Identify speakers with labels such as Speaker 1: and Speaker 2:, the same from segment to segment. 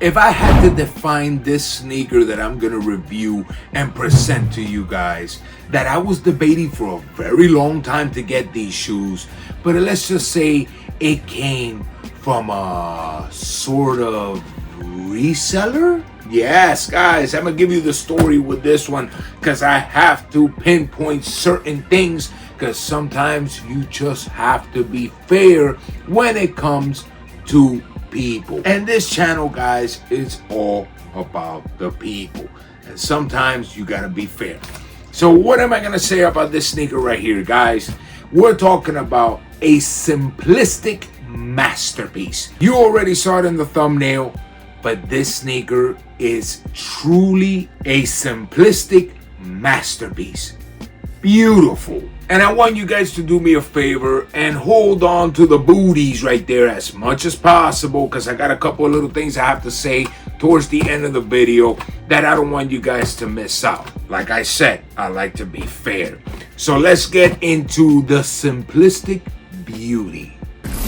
Speaker 1: If I had to define this sneaker that I'm gonna review and present to you guys, that I was debating for a very long time to get these shoes, but let's just say it came from a sort of reseller? Yes, guys, I'm gonna give you the story with this one because I have to pinpoint certain things because sometimes you just have to be fair when it comes to people. And this channel, guys, is all about the people. And sometimes you gotta be fair. So what am I gonna say about this sneaker right here, guys? We're talking about a simplistic masterpiece. You already saw it in the thumbnail, but this sneaker is truly a simplistic masterpiece. Beautiful. And I want you guys to do me a favor and hold on to the booties right there as much as possible, because I got a couple of little things I have to say towards the end of the video that I don't want you guys to miss out. Like I said, I like to be fair. So let's get into the simplistic beauty.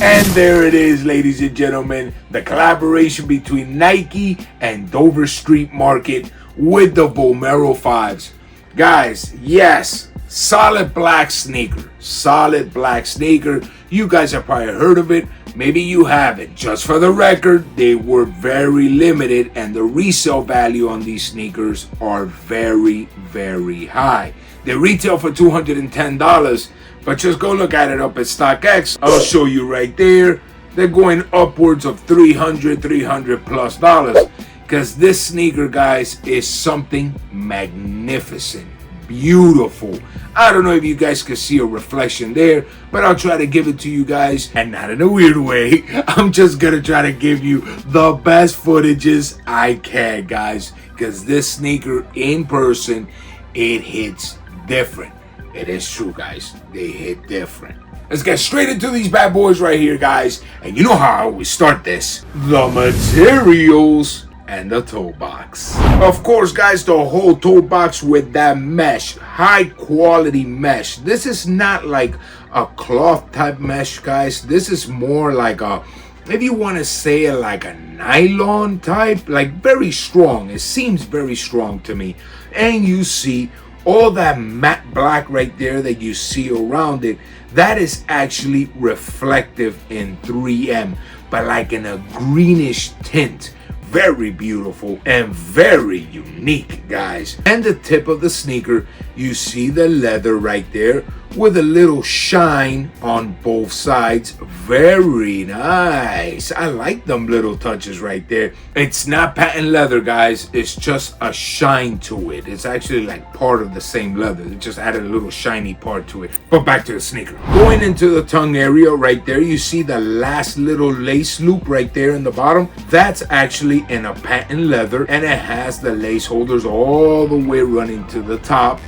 Speaker 1: And there it is, ladies and gentlemen, the collaboration between Nike and Dover Street Market with the Vomero 5s. Guys, yes, solid black sneaker. Solid black sneaker. You guys have probably heard of it. Maybe you haven't. Just for the record, they were very limited and the resale value on these sneakers are very, very high. They retail for $210, but just go look at it up at StockX. I'll show you right there. They're going upwards of $300 plus dollars. Because this sneaker, guys, is something magnificent. Beautiful. I don't know if you guys can see a reflection there, but I'll try to give it to you guys, and not in a weird way. I'm just gonna try to give you the best footages I can, guys, because this sneaker in person, it hits different. It is true, guys. They hit different. Let's get straight into these bad boys right here, guys. And you know how I always start this. The materials and the toe box. Of course, guys, the whole toe box with that mesh, high quality mesh. This is not like a cloth type mesh, guys. This is more like a, if you want to say it, like a nylon type, like very strong. It seems very strong to me. And you see all that matte black right there that you see around it, that is actually reflective in 3M, but like in a greenish tint. Very beautiful and very unique, guys. And the tip of the sneaker, you see the leather right there with a little shine on both sides. Very nice. I like them little touches right there. It's not patent leather, guys. It's just a shine to it. It's actually like part of the same leather. They just added a little shiny part to it. But back to the sneaker. Going into the tongue area right there, you see the last little lace loop right there in the bottom. That's actually in a patent leather, and it has the lace holders all the way running to the top,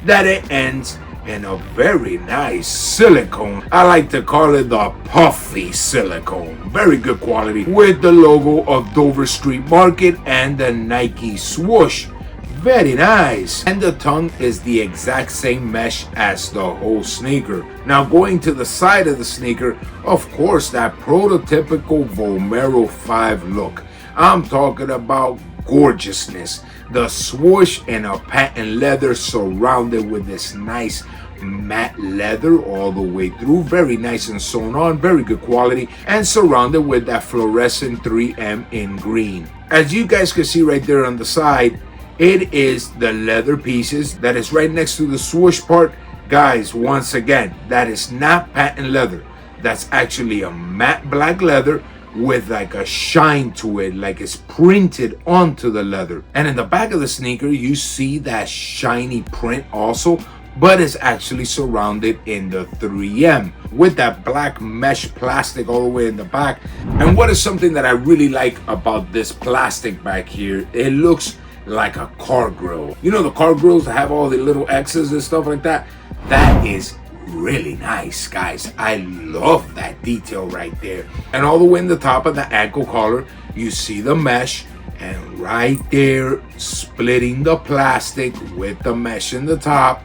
Speaker 1: that it ends in a very nice silicone. I like to call it the puffy silicone. Very good quality with the logo of Dover Street Market and the Nike swoosh. Very nice. And the tongue is the exact same mesh as the whole sneaker. Now going to the side of the sneaker, of course, that prototypical Vomero 5 look. I'm talking about gorgeousness. The swoosh in a patent leather surrounded with this nice matte leather all the way through. Very nice and sewn on, very good quality, and surrounded with that fluorescent 3M in green. As you guys can see right there on the side, it is the leather pieces that is right next to the swoosh part. Guys, once again, that is not patent leather. That's actually a matte black leather with like a shine to it, like it's printed onto the leather. And in the back of the sneaker, you see that shiny print also, but it's actually surrounded in the 3M with that black mesh plastic all the way in the back. And what is something that I really like about this plastic back here, it looks like a car grill. You know the car grills that have all the little X's and stuff like that? That is really nice, guys. I love that detail right there. And all the way in the top of the ankle collar, you see the mesh, and right there, splitting the plastic with the mesh in the top,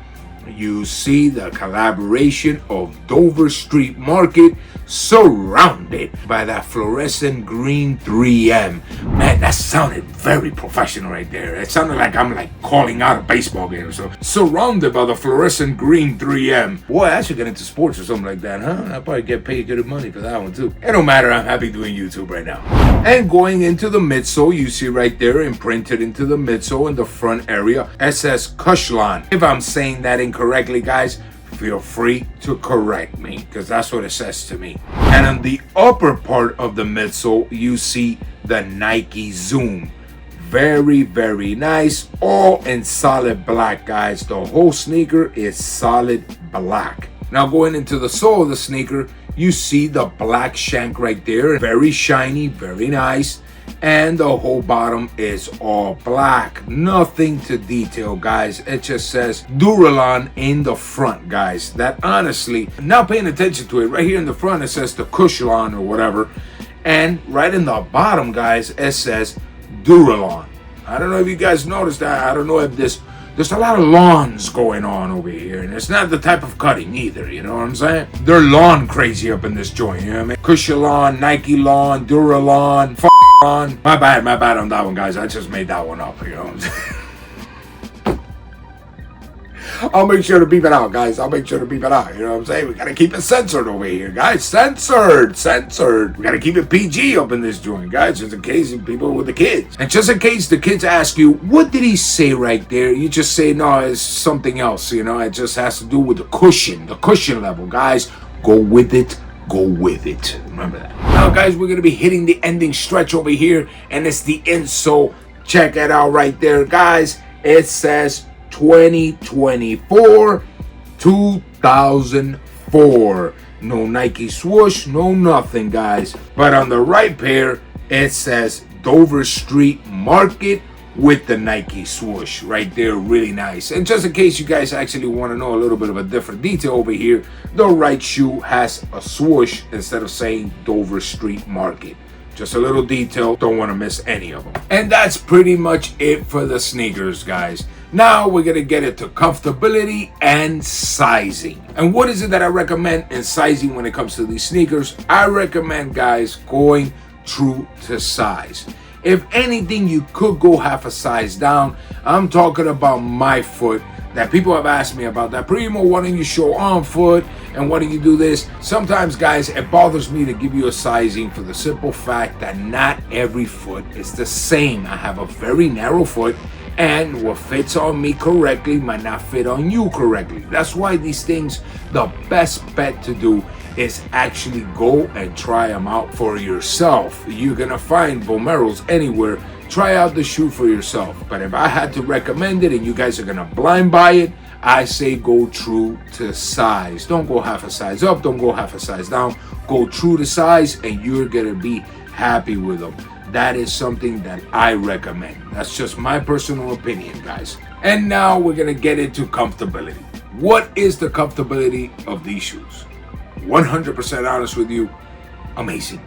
Speaker 1: you see the collaboration of Dover Street Market surrounded by that fluorescent green 3M. Man, that sounded very professional right there. It sounded like I'm like calling out a baseball game or so. Surrounded by the fluorescent green 3M. Boy, I should get into sports or something like that, huh? I'll probably get paid good money for that one too. It don't matter, I'm happy doing YouTube right now. And going into the midsole, you see right there imprinted into the midsole in the front area, it says Cushlan. If I'm saying that incorrectly, guys, feel free to correct me, because that's what it says to me. And on the upper part of the midsole, you see the Nike Zoom. Very, very nice. All in solid black, guys. The whole sneaker is solid black. Now going into the sole of the sneaker, you see the black shank right there. Very shiny, very nice. And the whole bottom is all black. Nothing to detail, guys. It just says Duralon in the front, guys. That honestly, not paying attention to it. Right here in the front, it says the Cushlan or whatever. And right in the bottom, guys, it says Duralon. I don't know if you guys noticed that. I don't know if there's a lot of lawns going on over here, and it's not the type of cutting either, you know what I'm saying? They're lawn crazy up in this joint, you know what I mean? Cushlan, Nike lawn, Duralon, lawn. My bad on that one, guys. I just made that one up, you know what I'm saying? I'll make sure to beep it out, guys. I'll make sure to beep it out. You know what I'm saying? We gotta keep it censored over here, guys. Censored. We gotta keep it PG up in this joint, guys, just in case people with the kids. And just in case the kids ask you, what did he say right there? You just say, no, it's something else, you know? It just has to do with the cushion level, guys. Go with it. Go with it. Remember that. Now, guys, we're gonna be hitting the ending stretch over here, and it's the insole. Check it out right there, guys. It says 2024, 2004. No Nike swoosh, no nothing, guys. But on the right pair, it says Dover Street Market with the Nike swoosh right there. Really nice. And just in case you guys actually want to know a little bit of a different detail over here, the right shoe has a swoosh instead of saying Dover Street Market. Just a little detail, don't want to miss any of them. And that's pretty much it for the sneakers, guys. Now we're gonna get into comfortability and sizing. And what is it that I recommend in sizing when it comes to these sneakers? I recommend, guys, going true to size. If anything, you could go half a size down. I'm talking about my foot, that people have asked me about that. Primo, why don't you show on foot and why don't you do this? Sometimes, guys, it bothers me to give you a sizing for the simple fact that not every foot is the same. I have a very narrow foot, and what fits on me correctly might not fit on you correctly. That's why these things, the best bet to do is actually go and try them out for yourself. You're gonna find Vomeros anywhere. Try out the shoe for yourself. But if I had to recommend it and you guys are gonna blind buy it, I say go true to size. Don't go half a size up, don't go half a size down. Go true to size and you're gonna be happy with them. That is something that I recommend. That's just my personal opinion, guys. And now we're gonna get into comfortability. What is the comfortability of these shoes? 100% honest with you, amazing.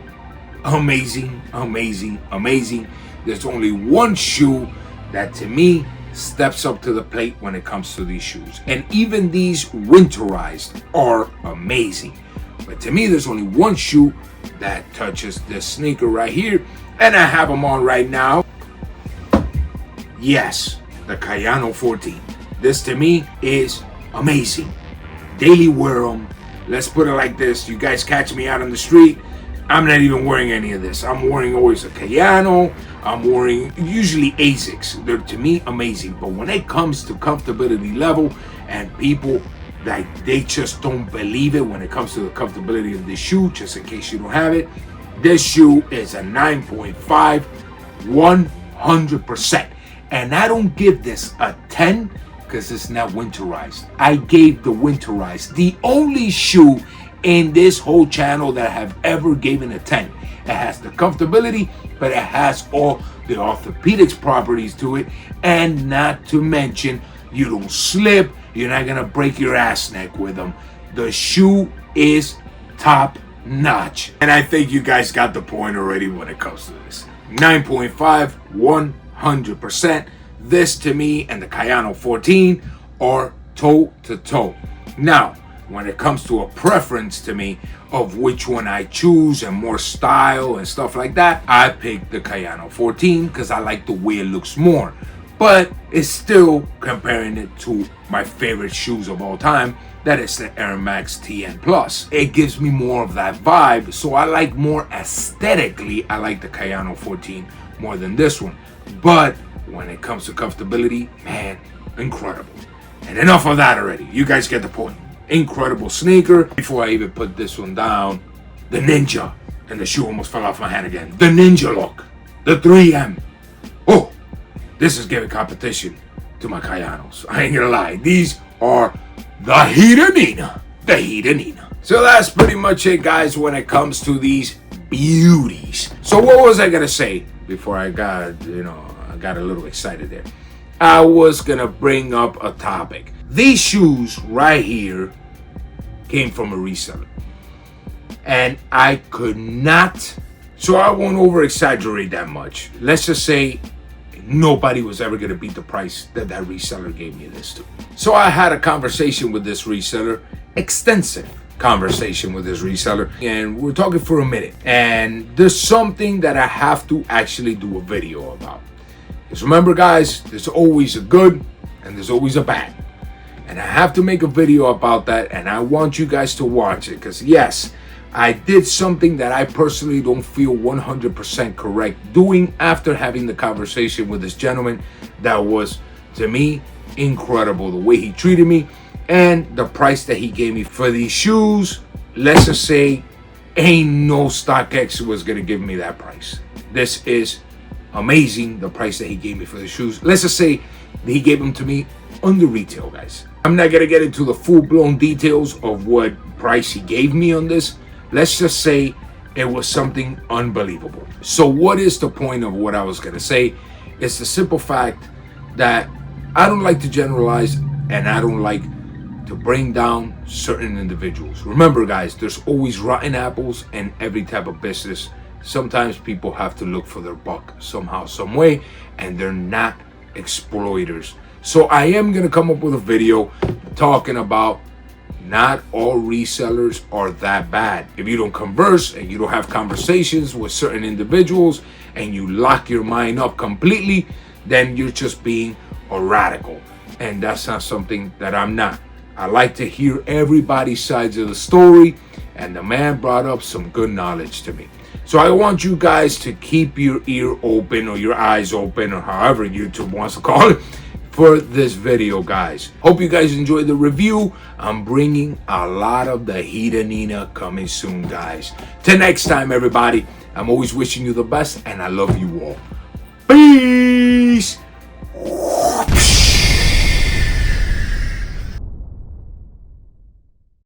Speaker 1: Amazing, amazing, amazing. There's only one shoe that to me steps up to the plate when it comes to these shoes. And even these winterized are amazing. But to me, there's only one shoe that touches this sneaker right here. And I have them on right now. Yes, the Kayano 14. This to me is amazing. Daily wear them. Let's put it like this. You guys catch me out on the street, I'm not even wearing any of this. I'm wearing always a Kayano. I'm wearing usually ASICs. They're to me amazing. But when it comes to comfortability level and people like they just don't believe it when it comes to the comfortability of this shoe, just in case you don't have it, this shoe is a 9.5, 100%. And I don't give this a 10 because it's not winterized. I gave the winterized. The only shoe in this whole channel that I have ever given a 10. It has the comfortability, but it has all the orthopedics properties to it. And not to mention, you don't slip. You're not going to break your ass neck with them. The shoe is top notch. And I think you guys got the point already when it comes to this. 9.5, 100%. This to me and the Kayano 14 are toe to toe. Now, when it comes to a preference to me, of which one I choose and more style and stuff like that, I picked the Kayano 14 because I like the way it looks more. But it's still comparing it to my favorite shoes of all time, that is the Air Max TN Plus. It gives me more of that vibe, so I like more aesthetically, I like the Kayano 14 more than this one. But when it comes to comfortability, man, incredible. And enough of that already, you guys get the point. Incredible sneaker. Before I even put this one down, the Ninja, and the shoe almost fell off my hand again. The Ninja look, the 3M. Oh, this is giving competition to my Kayanos. I ain't gonna lie, these are the Hidanina. The Hidanina. So that's pretty much it, guys, when it comes to these beauties. So what was I gonna say before I got, I got a little excited there? I was gonna bring up a topic. These shoes right here came from a reseller, and I could not, so I won't over exaggerate that much. Let's just say nobody was ever gonna beat the price that that reseller gave me this to. So I had a conversation with this reseller, extensive conversation with this reseller, and we're talking for a minute, and there's something that I have to actually do a video about. Because remember, guys, there's always a good and there's always a bad. And I have to make a video about that, and I want you guys to watch it. Because yes, I did something that I personally don't feel 100% correct doing after having the conversation with this gentleman. That was, to me, incredible. The way he treated me and the price that he gave me for these shoes. Let's just say, ain't no StockX was going to give me that price. This is amazing, the price that he gave me for the shoes. Let's just say he gave them to me under retail, guys. I'm not gonna get into the full-blown details of what price he gave me on this. Let's just say it was something unbelievable. So what is the point of what I was gonna say? It's the simple fact that I don't like to generalize, and I don't like to bring down certain individuals. Remember, guys, there's always rotten apples in every type of business. Sometimes people have to look for their buck somehow, some way, and they're not exploiters. So I am going to come up with a video talking about not all resellers are that bad. If you don't converse and you don't have conversations with certain individuals and you lock your mind up completely, then you're just being a radical. And that's not something that I'm not. I like to hear everybody's sides of the story, and the man brought up some good knowledge to me. So I want you guys to keep your ear open, or your eyes open, or however YouTube wants to call it, for this video, guys. Hope you guys enjoyed the review. I'm bringing a lot of the Hidanina coming soon, guys. Till next time, everybody, I'm always wishing you the best, and I love you all. Peace!